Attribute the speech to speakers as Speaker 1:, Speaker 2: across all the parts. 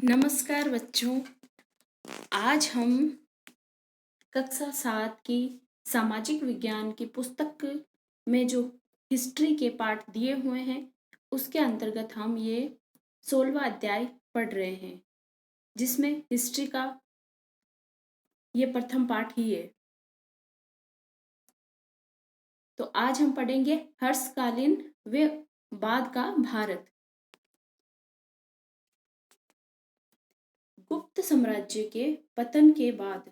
Speaker 1: नमस्कार बच्चों। आज हम कक्षा 7 की सामाजिक विज्ञान की पुस्तक में जो हिस्ट्री के पाठ दिए हुए हैं उसके अंतर्गत हम ये 16वां अध्याय पढ़ रहे हैं, जिसमें हिस्ट्री का ये प्रथम पाठ ही है। तो आज हम पढ़ेंगे हर्षकालीन व बाद का भारत। गुप्त साम्राज्य के पतन के बाद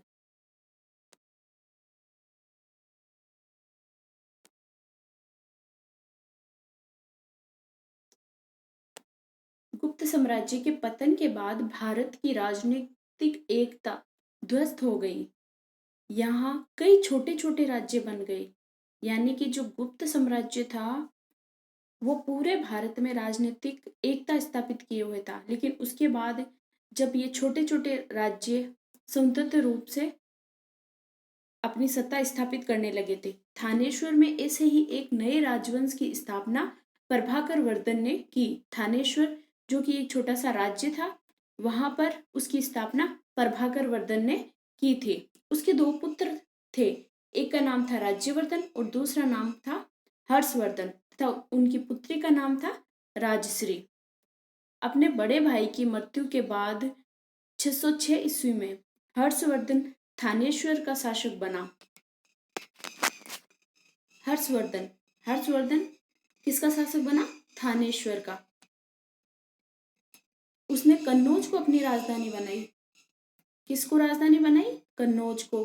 Speaker 1: गुप्त साम्राज्य के पतन के बाद भारत की राजनीतिक एकता ध्वस्त हो गई। यहाँ कई छोटे छोटे राज्य बन गए, यानी कि जो गुप्त साम्राज्य था वो पूरे भारत में राजनीतिक एकता स्थापित किए हुए था, लेकिन उसके बाद जब ये छोटे छोटे राज्य स्वतंत्र रूप से अपनी सत्ता स्थापित करने लगे थे, थानेश्वर में ऐसे ही एक नए राजवंश की स्थापना प्रभाकर वर्धन ने की। थानेश्वर जो कि एक छोटा सा राज्य था, वहां पर उसकी स्थापना प्रभाकर वर्धन ने की थी। उसके दो पुत्र थे, एक का नाम था राज्यवर्धन और दूसरा नाम था हर्षवर्धन तथा उनकी पुत्री का नाम था राजश्री। अपने बड़े भाई की मृत्यु के बाद 606 ईस्वी में हर्षवर्धन थानेश्वर का शासक बना। हर्षवर्धन हर्षवर्धन किसका शासक बना? थानेश्वर का। उसने कन्नौज को अपनी राजधानी बनाई। किसको राजधानी बनाई? कन्नौज को।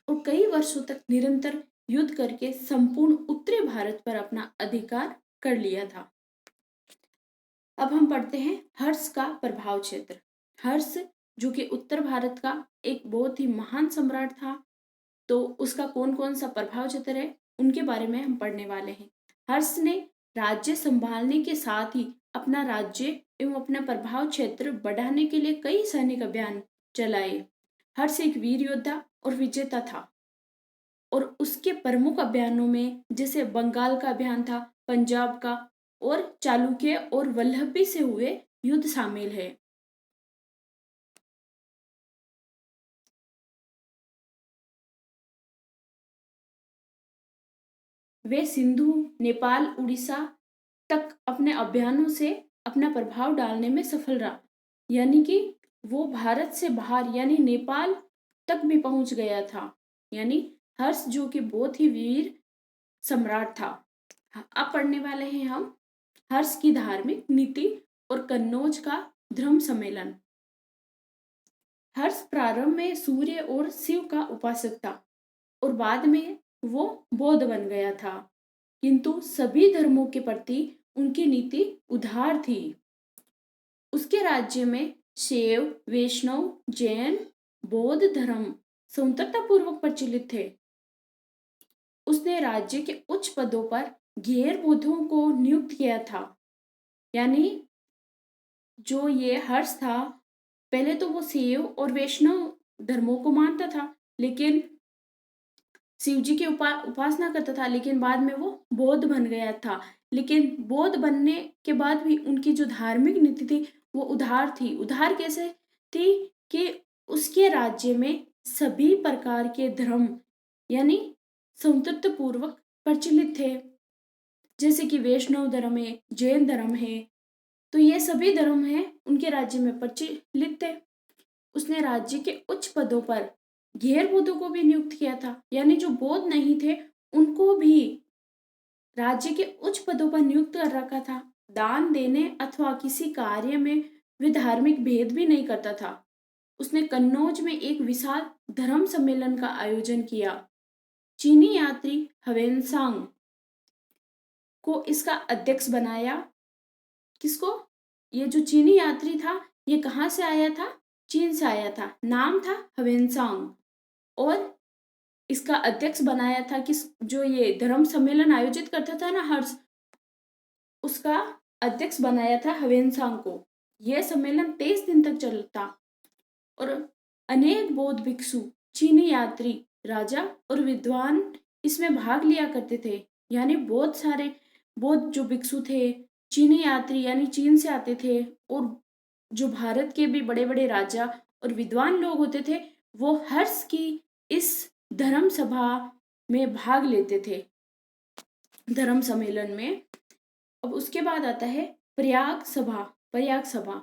Speaker 1: और कई वर्षों तक निरंतर युद्ध करके संपूर्ण उत्तरी भारत पर अपना अधिकार कर लिया था। अब हम पढ़ते हैं हर्ष का प्रभाव क्षेत्र। हर्ष जो कि उत्तर भारत का एक बहुत ही महान सम्राट था, तो उसका कौन कौन सा प्रभाव क्षेत्र है उनके बारे में हम पढ़ने वाले हैं। हर्ष ने राज्य संभालने के साथ ही अपना राज्य एवं अपना प्रभाव क्षेत्र बढ़ाने के लिए कई सैनिक अभियान चलाए। हर्ष एक वीर योद्धा और विजेता था, और उसके प्रमुख अभियानों में जैसे बंगाल का अभियान था, पंजाब का, और चालुक्य और वल्लभी से हुए युद्ध शामिल है। वे सिंधु, नेपाल, उड़ीसा तक अपने अभियानों से अपना प्रभाव डालने में सफल रहा, यानी कि वो भारत से बाहर यानी नेपाल तक भी पहुंच गया था। यानी हर्ष जो कि बहुत ही वीर सम्राट था। अब पढ़ने वाले हैं हम हर्ष की धार्मिक नीति और कन्नौज का धर्म सम्मेलन। हर्ष प्रारंभ में सूर्य और शिव का उपासक था और बाद में वो बौद्ध बन गया था, किंतु सभी धर्मों के प्रति उनकी नीति उदार थी। उसके राज्य में शैव, वैष्णव, जैन, बौद्ध धर्म स्वतंत्रता पूर्वक प्रचलित थे। उसने राज्य के उच्च पदों पर गैर बौद्धों को नियुक्त किया था। यानी जो ये हर्ष था, पहले तो वो शैव और वैष्णव धर्मों को मानता था, लेकिन शिव जी की उपासना करता था, लेकिन बाद में वो बौद्ध बन गया था। लेकिन बौद्ध बनने के बाद भी उनकी जो धार्मिक नीति थी वो उदार थी। उदार कैसे थी कि उसके राज्य में सभी प्रकार के धर्म यानी स्वतंत्रता पूर्वक प्रचलित थे, जैसे कि वैष्णव धर्म है, जैन धर्म है, तो ये सभी धर्म है उनके राज्य में प्रचलित थे। उसने राज्य के उच्च पदों पर गैर बौद्धों को भी नियुक्त किया था, यानी जो बौद्ध नहीं थे उनको भी राज्य के उच्च पदों पर नियुक्त कर रखा था। दान देने अथवा किसी कार्य में वे धार्मिक भेद भी नहीं करता था। उसने कन्नौज में एक विशाल धर्म सम्मेलन का आयोजन किया। चीनी यात्री ह्वेनसांग को इसका अध्यक्ष बनाया। किसको? ये जो चीनी यात्री था ये कहाँ से आया था? चीन से आया था। नाम था ह्वेनसांग, और इसका अध्यक्ष बनाया था किस? जो ये धर्म सम्मेलन आयोजित करता था ना हर्ष, उसका अध्यक्ष बनाया था ह्वेनसांग को। यह सम्मेलन 23 दिन तक चलता और अनेक बौद्ध भिक्षु, चीनी यात्री, राजा और विद्वान इसमें भाग लिया करते थे। यानी बहुत सारे बौद्ध जो भिक्षु थे, चीनी यात्री यानी चीन से आते थे, और जो भारत के भी बड़े बड़े राजा और विद्वान लोग होते थे, वो हर्ष की इस धर्म सभा में भाग लेते थे, धर्म सम्मेलन में। अब उसके बाद आता है प्रयाग सभा। प्रयाग सभा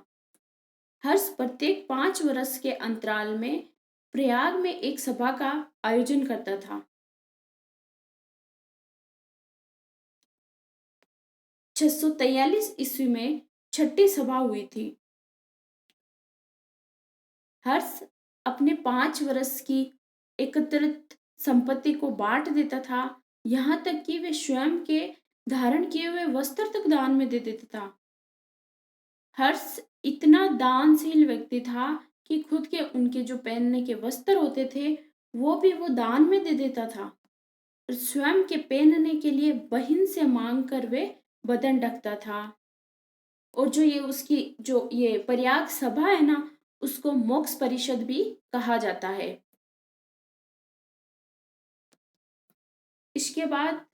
Speaker 1: हर्ष प्रत्येक 5 वर्ष के अंतराल में प्रयाग में एक सभा का आयोजन करता था। 643 ईस्वी में छठी सभा हुई थी। हर्ष अपने 5 वर्ष की एकत्रित संपत्ति को बांट देता था, यहाँ तक कि वे स्वयं के धारण किए हुए वस्त्र तक दान में दे देता था। हर्ष इतना दानशील व्यक्ति था कि खुद के उनके जो पहनने के वस्त्र होते थे वो भी वो दान में दे देता था, और स्वयं के पहनने के लिए बहन से मांग कर वे बदन ढकता था। और जो ये उसकी जो ये प्रयाग सभा है ना, उसको मोक्ष परिषद भी कहा जाता है। इसके बाद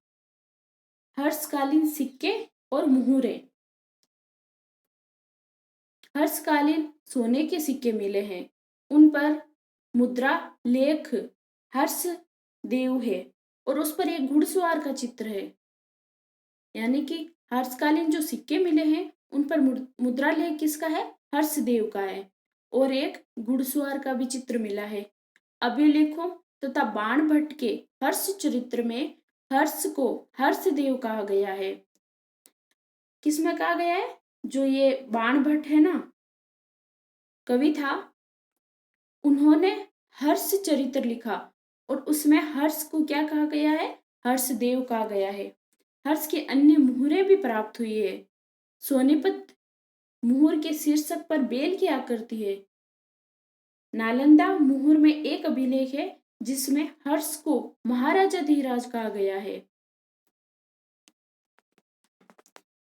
Speaker 1: हर्षकालीन सिक्के और मुहूरे। हर्षकालीन सोने के सिक्के मिले हैं, उन पर मुद्रा लेख हर्ष देव है और उस पर एक घुड़सवार का चित्र है। यानी कि हर्षकालीन जो सिक्के मिले हैं उन पर मुद्रा लेख किसका है? हर्षदेव का है, और एक घुड़सवार का भी चित्र मिला है। अभिलेखों तथा बाण भट्ट के हर्ष चरित्र में हर्ष को हर्षदेव कहा गया है। किसमें कहा गया है? जो ये बाण भट्ट है ना, कवि था, उन्होंने हर्ष चरित्र लिखा और उसमें हर्ष को क्या कहा गया है? हर्षदेव कहा गया है। हर्ष के अन्य मुहरे भी प्राप्त हुई है। सोनीपत मुहर के शीर्षक पर बेल की आकृति है। नालंदा मुहर में एक अभिलेख है जिसमें हर्ष को महाराजा धीराज कहा गया है।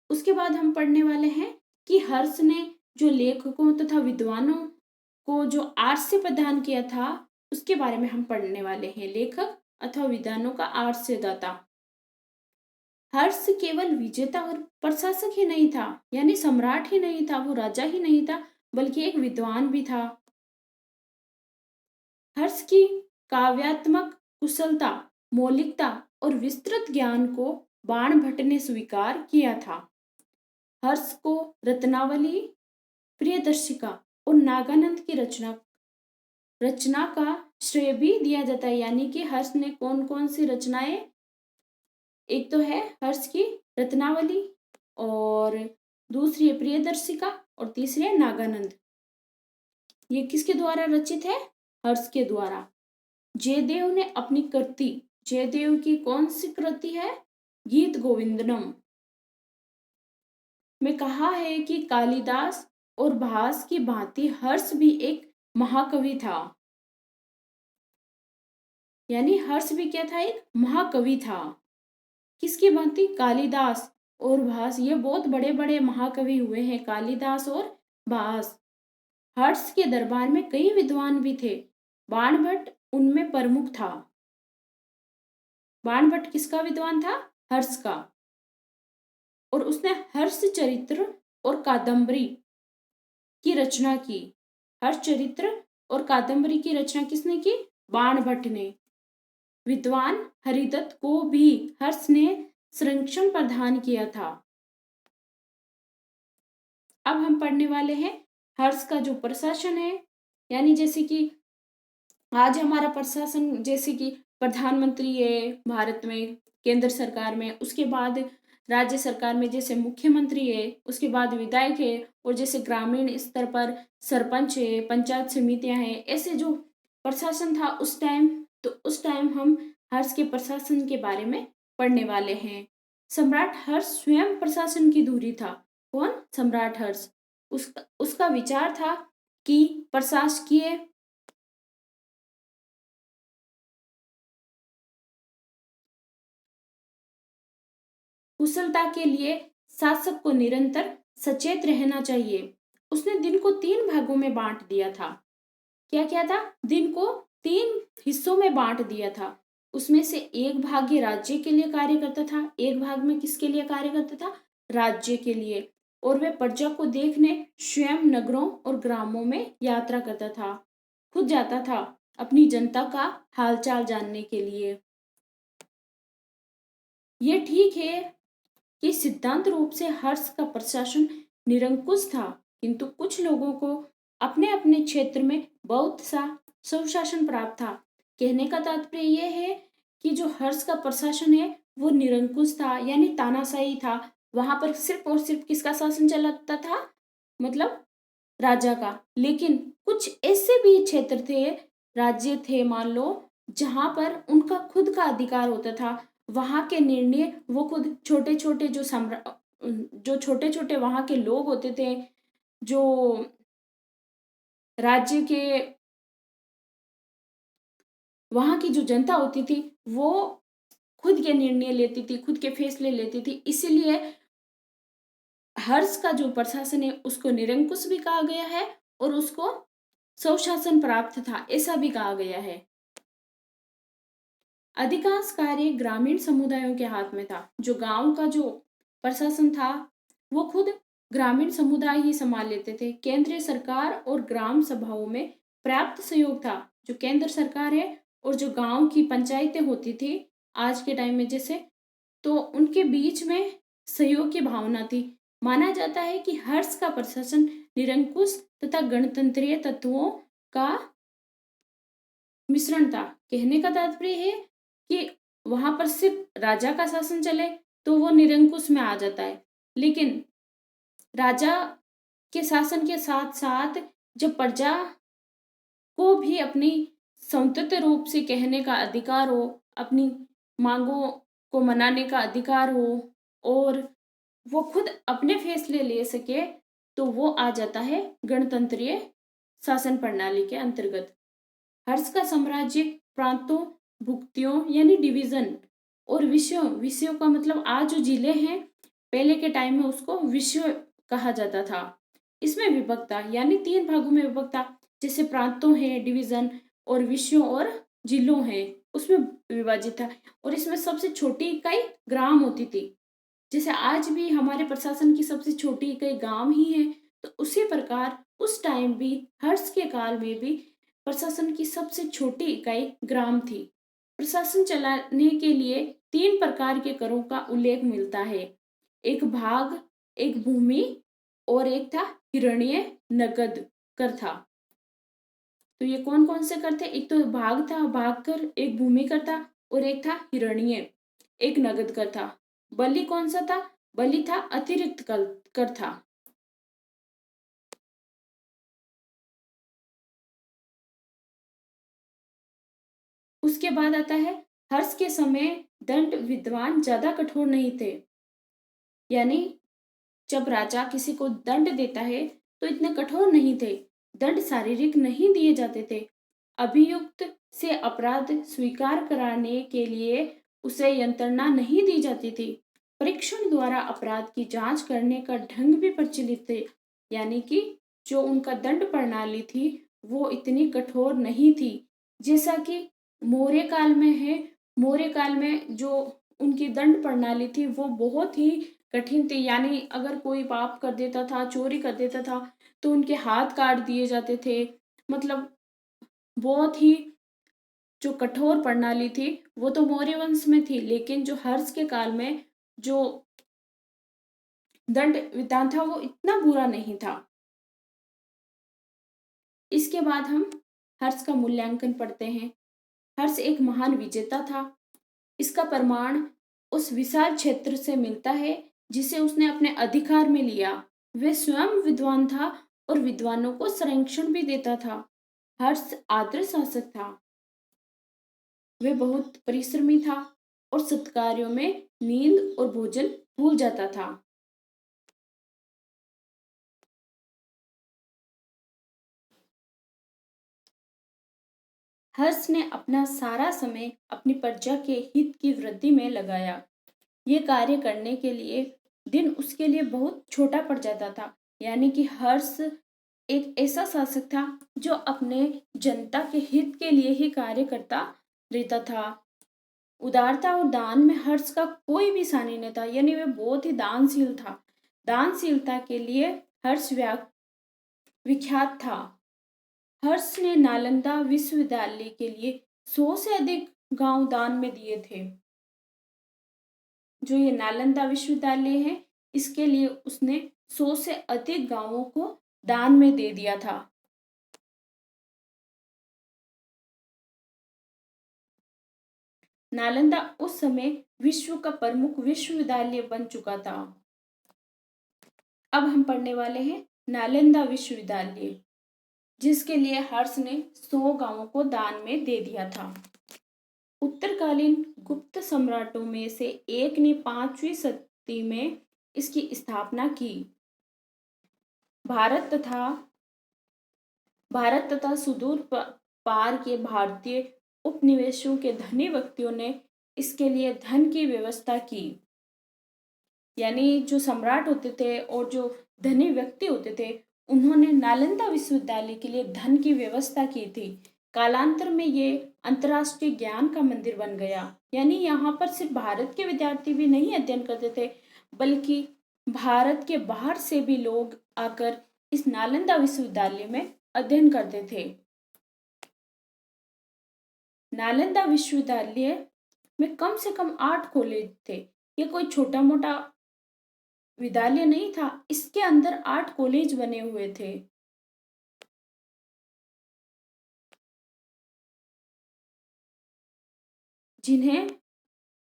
Speaker 1: उसके बाद हम पढ़ने वाले हैं कि हर्ष ने जो लेखकों तथा विद्वानों को जो आर्य प्रदान किया था उसके बारे में हम पढ़ने वाले हैं। लेखक अथवा विद्वानों का आर्य दाता। हर्ष केवल विजेता और प्रशासक ही नहीं था, यानी सम्राट ही नहीं था, वो राजा ही नहीं था, बल्कि एक विद्वान भी था। हर्ष की काव्यात्मक कुशलता, मौलिकता और विस्तृत ज्ञान को बाण भट्ट ने स्वीकार किया था। हर्ष को रत्नावली, प्रियदर्शिका और नागानंद की रचना का श्रेय भी दिया जाता है। यानी कि हर्ष ने कौन कौन सी रचनाएं, एक तो है हर्ष की रत्नावली, और दूसरी है प्रियदर्शिका, और तीसरी है नागानंद। ये किसके द्वारा रचित है? हर्ष के द्वारा। जयदेव ने अपनी कृति, जयदेव की कौन सी कृति है? गीत गोविंदनम में कहा है कि कालिदास और भास की भांति हर्ष भी एक महाकवि था। यानी हर्ष भी क्या था? एक महाकवि था। किसकी भांति? कालिदास और भास, ये बहुत बड़े बड़े महाकवि हुए हैं, कालिदास और भास। हर्ष के दरबार में कई विद्वान भी थे, बाण भट्ट उनमें प्रमुख था। बाण भट्ट किसका विद्वान था? हर्ष का। और उसने हर्ष चरित्र और कादंबरी की रचना की। हर्ष चरित्र और कादंबरी की रचना किसने की? बाण भट्ट ने। विद्वान हरिदत्त को भी हर्ष ने संरक्षण प्रदान किया था। अब हम पढ़ने वाले हैं हर्ष का जो प्रशासन है, यानी जैसे कि आज हमारा प्रशासन, जैसे कि प्रधानमंत्री है भारत में, केंद्र सरकार में, उसके बाद राज्य सरकार में जैसे मुख्यमंत्री है, उसके बाद विधायक है, और जैसे ग्रामीण स्तर पर सरपंच है, पंचायत समितियां हैं, ऐसे जो प्रशासन था उस टाइम, तो उस टाइम हम हर्ष के प्रशासन के बारे में पढ़ने वाले हैं। सम्राट हर्ष स्वयं प्रशासन की धुरी था। कौन? सम्राट हर्ष। उसका विचार था कि प्रशासकीय कुशलता के लिए शासक को निरंतर सचेत रहना चाहिए। उसने दिन को 3 भागों में बांट दिया था। क्या क्या था? दिन को 3 हिस्सों में बांट दिया था। उसमें से एक भाग ये राज्य के लिए कार्य करता था, एक भाग में किसके लिए कार्य करता था? राज्य के लिए। और वह प्रजा को देखने स्वयं नगरों और ग्रामों में यात्रा करता था, खुद जाता था अपनी जनता का हालचाल जानने के लिए। ये ठीक है कि सिद्धांत रूप से हर्ष का प्रशासन निरंकुश था, किंतु कुछ लोगों को अपने अपने क्षेत्र में बहुत सा स्वशासन प्राप्त था। कहने का तात्पर्य यह है कि जो हर्ष का प्रशासन है वो निरंकुश था, यानी तानाशाही था। वहां पर सिर्फ और सिर्फ किसका शासन चलता था, मतलब राजा का। लेकिन कुछ ऐसे भी क्षेत्र थे, राज्य थे मान लो, जहां पर उनका खुद का अधिकार होता था। वहां के निर्णय वो खुद, छोटे छोटे जो छोटे छोटे वहां के लोग होते थे, जो राज्य के वहां की जो जनता होती थी, वो खुद के निर्णय लेती थी, खुद के फैसले लेती थी। इसीलिए हर्ष का जो प्रशासन है उसको निरंकुश भी कहा गया है और उसको स्वशासन प्राप्त था ऐसा भी कहा गया है। अधिकांश कार्य ग्रामीण समुदायों के हाथ में था। जो गांव का जो प्रशासन था वो खुद ग्रामीण समुदाय ही संभाल लेते थे। केंद्रीय सरकार और ग्राम सभाओं में पर्याप्त सहयोग था। जो केंद्र सरकार है और जो गांव की पंचायतें होती थी आज के टाइम में जैसे, तो उनके बीच में सहयोग की भावना थी। माना जाता है कि हर्ष का प्रशासन निरंकुश तथा गणतंत्रीय तत्वों का मिश्रण था। कहने का तात्पर्य है कि वहां पर सिर्फ राजा का शासन चले तो वो निरंकुश में आ जाता है, लेकिन राजा के शासन के साथ साथ जब प्रजा को भी अपनी स्वतंत्र रूप से कहने का अधिकार हो, अपनी मांगों को मनाने का अधिकार हो और वो खुद अपने फैसले ले सके, तो वो आ जाता है गणतंत्रीय शासन प्रणाली के अंतर्गत। हर्ष का साम्राज्य प्रांतों, भुक्तियों यानी डिवीजन और विषयों, विषयों का मतलब आज जो जिले हैं पहले के टाइम में उसको विषय कहा जाता था, इसमें विभक्त था, यानी 3 भागों में विभक्त था। जैसे प्रांतों है डिवीजन, और विषयों और जिलों है उसमें विभाजित था। और इसमें सबसे छोटी इकाई ग्राम होती थी। जैसे आज भी हमारे प्रशासन की सबसे छोटी इकाई गांव ही है, तो उसी प्रकार उस टाइम भी, हर्ष के काल में भी, प्रशासन की सबसे छोटी इकाई ग्राम थी। प्रशासन चलाने के लिए 3 प्रकार के करों का उल्लेख मिलता है। एक भाग, एक भूमि और एक था हिरण्य नगद कर था। तो ये कौन कौन से कर थे? एक तो भाग था, भाग कर, एक भूमि कर था और एक था हिरण्य, एक नगद कर था। बलि कौन सा था? बलि था अतिरिक्त कर था। उसके बाद आता है हर्ष के समय दंड विद्वान ज्यादा कठोर नहीं थे, यानी जब राजा किसी को दंड देता है तो इतने कठोर नहीं थे। दंड शारीरिक नहीं दिए जाते थे। अभियुक्त से अपराध स्वीकार कराने के लिए उसे यंत्रणा नहीं दी जाती थी। परीक्षण द्वारा अपराध की जांच करने का ढंग भी प्रचलित थे, यानी कि जो उनका दंड प्रणाली थी वो इतनी कठोर नहीं थी जैसा कि मौर्य काल में है। मौर्य काल में जो उनकी दंड प्रणाली थी वो बहुत ही कठिन थी, यानी अगर कोई पाप कर देता था, चोरी कर देता था, तो उनके हाथ काट दिए जाते थे। मतलब बहुत ही जो कठोर प्रणाली थी वो तो मौर्य वंश में थी, लेकिन जो हर्ष के काल में जो दंड विधान था वो इतना बुरा नहीं था। इसके बाद हम हर्ष का मूल्यांकन पढ़ते हैं। हर्ष एक महान विजेता था। इसका प्रमाण उस विशाल क्षेत्र से मिलता है जिसे उसने अपने अधिकार में लिया। वह स्वयं विद्वान था और विद्वानों को संरक्षण भी देता था। हर्ष आदर्श शासक था। वह बहुत परिश्रमी था और सत्कार्यों में नींद और भोजन भूल जाता था। हर्ष ने अपना सारा समय अपनी प्रजा के हित की वृद्धि में लगाया। ये कार्य करने के लिए दिन उसके लिए बहुत छोटा पड़ जाता था, यानी कि हर्ष एक ऐसा शासक था जो अपने जनता के हित के लिए ही कार्य करता रहता था। उदारता और दान में हर्ष का कोई भी सानी नहीं था, यानी वह बहुत ही दानशील था। दानशीलता के लिए हर्ष विख्यात था। हर्ष ने नालंदा विश्वविद्यालय के लिए 100 से अधिक गांव दान में दिए थे। जो ये नालंदा विश्वविद्यालय है, इसके लिए उसने 100 से अधिक गांवों को दान में दे दिया था। नालंदा उस समय विश्व का प्रमुख विश्वविद्यालय बन चुका था। अब हम पढ़ने वाले हैं नालंदा विश्वविद्यालय, जिसके लिए हर्ष ने 100 गांवों को दान में दे दिया था। उत्तरकालीन गुप्त सम्राटों में से एक ने 5वीं सदी में इसकी स्थापना की। भारत तथा सुदूर पार के भारतीय उपनिवेशों के धनी व्यक्तियों ने इसके लिए धन की व्यवस्था की। यानी जो सम्राट होते थे और जो धनी व्यक्ति होते थे, उन्होंने नालंदा विश्वविद्यालय के लिए धन की व्यवस्था की थी। कालांतर में ये अंतर्राष्ट्रीय ज्ञान का मंदिर बन गया। यानी यहाँ पर सिर्फ भारत के विद्यार्थी भी नहीं अध्ययन करते थे, बल्कि भारत के बाहर से भी लोग आकर इस नालंदा विश्वविद्यालय में अध्ययन करते थे। नालंदा विश्वविद्यालय में कम से कम 8 कॉलेज थे। ये कोई छोटा मोटा विद्यालय नहीं था, इसके अंदर 8 कॉलेज बने हुए थे। जिन्हें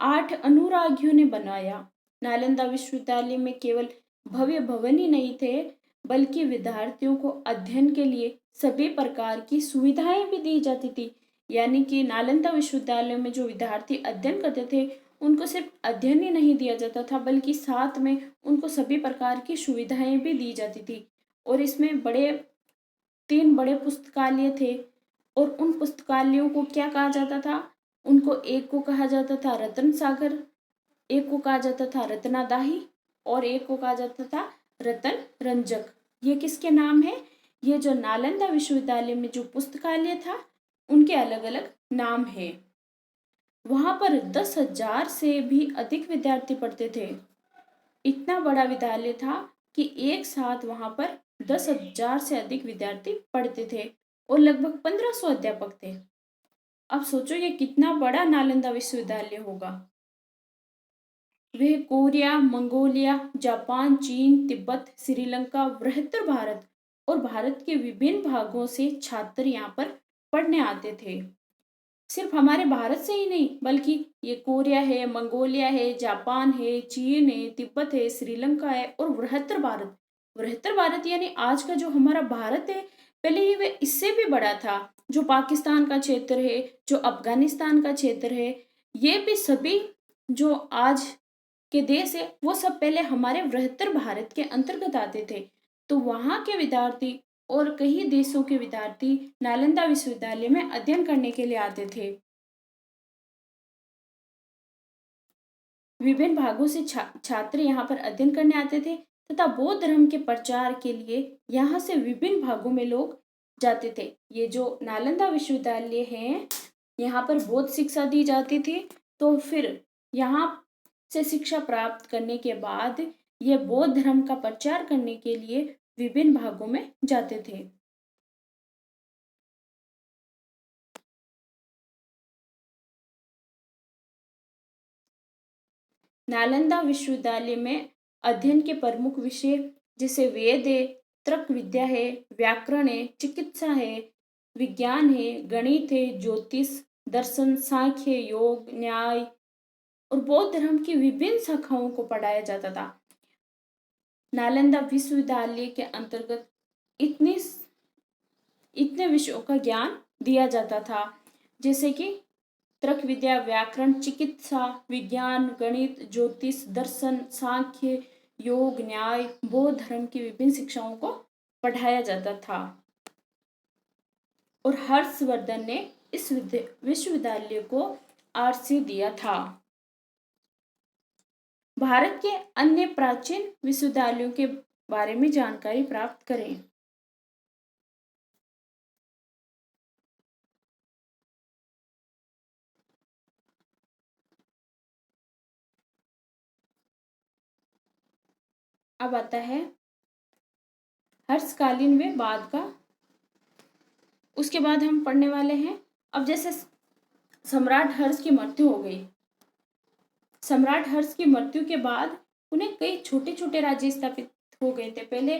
Speaker 1: 8 अनुरागियों ने बनाया। नालंदा विश्वविद्यालय में केवल भव्य भवन ही नहीं थे, बल्कि विद्यार्थियों को अध्ययन के लिए सभी प्रकार की सुविधाएं भी दी जाती थी। यानी कि नालंदा विश्वविद्यालय में जो विद्यार्थी अध्ययन करते थे, उनको सिर्फ अध्ययन ही नहीं दिया जाता था, बल्कि साथ में उनको सभी प्रकार की सुविधाएं भी दी जाती थी। और इसमें 3 बड़े पुस्तकालय थे, और उन पुस्तकालयों को क्या कहा जाता था? उनको एक को कहा जाता था रतन सागर, एक को कहा जाता था रत्नादाही, और एक को कहा जाता था रतन रंजक। ये किसके नाम है? ये जो नालंदा विश्वविद्यालय में जो पुस्तकालय था, उनके अलग अलग नाम है। वहां पर 10,000 से भी अधिक विद्यार्थी पढ़ते थे। इतना बड़ा विद्यालय था कि एक साथ वहां पर 10,000 से अधिक विद्यार्थी पढ़ते थे, और लगभग 1500 अध्यापक थे। अब सोचो ये कितना बड़ा नालंदा विश्वविद्यालय होगा। वे कोरिया, मंगोलिया, जापान, चीन, तिब्बत, श्रीलंका, बृहत्तर भारत और भारत के विभिन्न भागों से छात्र यहाँ पर पढ़ने आते थे। सिर्फ हमारे भारत से ही नहीं, बल्कि ये कोरिया है, मंगोलिया है, जापान है, चीन है, तिब्बत है, श्रीलंका है और बृहत्तर भारत। बृहत्तर भारत यानी आज का जो हमारा भारत है, पहले ये इससे भी बड़ा था। जो पाकिस्तान का क्षेत्र है, जो अफगानिस्तान का क्षेत्र है, ये भी सभी जो आज के देश है, वो सब पहले हमारे बृहत्तर भारत के अंतर्गत आते थे। तो वहाँ के विद्यार्थी और कई देशों के विद्यार्थी नालंदा विश्वविद्यालय में अध्ययन करने के लिए आते थे। विभिन्न भागों से छात्र यहाँ पर अध्ययन करने आते थे, तथा बौद्ध धर्म के प्रचार के लिए यहाँ से विभिन्न भागों में लोग जाते थे। ये जो नालंदा विश्वविद्यालय है, यहाँ पर बौद्ध शिक्षा दी जाती थी। तो फिर यहाँ से शिक्षा प्राप्त करने के बाद ये बौद्ध धर्म का प्रचार करने के लिए विभिन्न भागों में जाते थे। नालंदा विश्वविद्यालय में अध्ययन के प्रमुख विषय जैसे वेद है, तर्क विद्या है, व्याकरण है, चिकित्सा है, विज्ञान है, गणित है, ज्योतिष, दर्शन, सांख्य, योग, न्याय और बौद्ध धर्म की विभिन्न शाखाओं को पढ़ाया जाता था। नालंदा विश्वविद्यालय के अंतर्गत इतने विषयों का ज्ञान दिया जाता था, जैसे कि तर्क विद्या, व्याकरण, चिकित्सा, विज्ञान, गणित, ज्योतिष, दर्शन, सांख्य, योग, न्याय, बौद्ध धर्म की विभिन्न शिक्षाओं को पढ़ाया जाता था। और हर्षवर्धन ने इस विश्वविद्यालय को आरसी दिया था। भारत के अन्य प्राचीन विश्वविद्यालयों के बारे में जानकारी प्राप्त करें। अब आता है हर्षकालीन व बाद का। उसके बाद हम पढ़ने वाले हैं, अब जैसे सम्राट हर्ष की मृत्यु हो गई, सम्राट हर्ष की मृत्यु के बाद उन्हें कई छोटे छोटे राज्य स्थापित हो गए थे। पहले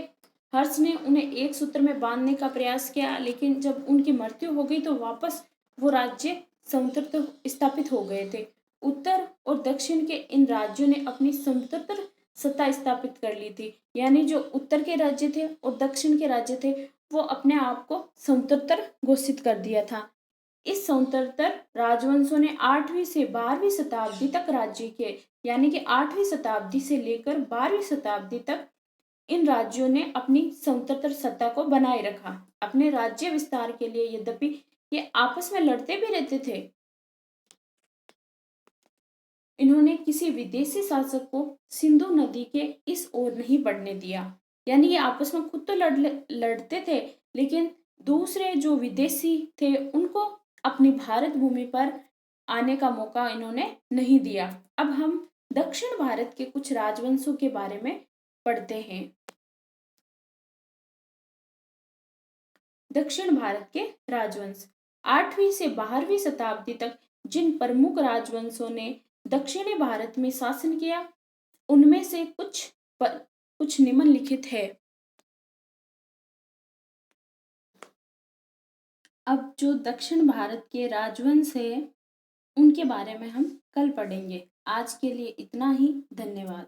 Speaker 1: हर्ष ने उन्हें एक सूत्र में बांधने का प्रयास किया, लेकिन जब उनकी मृत्यु हो गई तो वापस वो राज्य स्वतंत्र स्थापित हो गए थे। उत्तर और दक्षिण के इन राज्यों ने अपनी स्वतंत्र सत्ता स्थापित कर ली थी, यानी जो उत्तर के राज्य थे और दक्षिण के राज्य थे वो अपने आप को स्वतंत्र घोषित कर दिया था। इस स्वतंत्र राजवंशों ने 8वीं से 12वीं शताब्दी तक राज्य किए, यानी कि 8वीं शताब्दी से लेकर 12वीं शताब्दी तक इन राज्यों ने अपनी स्वतंत्र सत्ता को बनाए रखा अपने राज्य विस्तार के लिए। यद्यपि ये आपस में लड़ते भी रहते थे, इन्होंने किसी विदेशी शासक को सिंधु नदी के इस ओर नहीं बढ़ने दिया। यानी ये आपस में खुद तो लड़ते थे, लेकिन दूसरे जो विदेशी थे उनको अपनी भारत भूमि पर आने का मौका इन्होंने नहीं दिया। अब हम दक्षिण भारत के कुछ राजवंशों के बारे में पढ़ते हैं। दक्षिण भारत के राजवंश, 8वीं से 12वीं शताब्दी तक जिन प्रमुख राजवंशों ने दक्षिणी भारत में शासन किया उनमें से कुछ निम्नलिखित है। अब जो दक्षिण भारत के राजवंश है उनके बारे में हम कल पढ़ेंगे। आज के लिए इतना ही, धन्यवाद।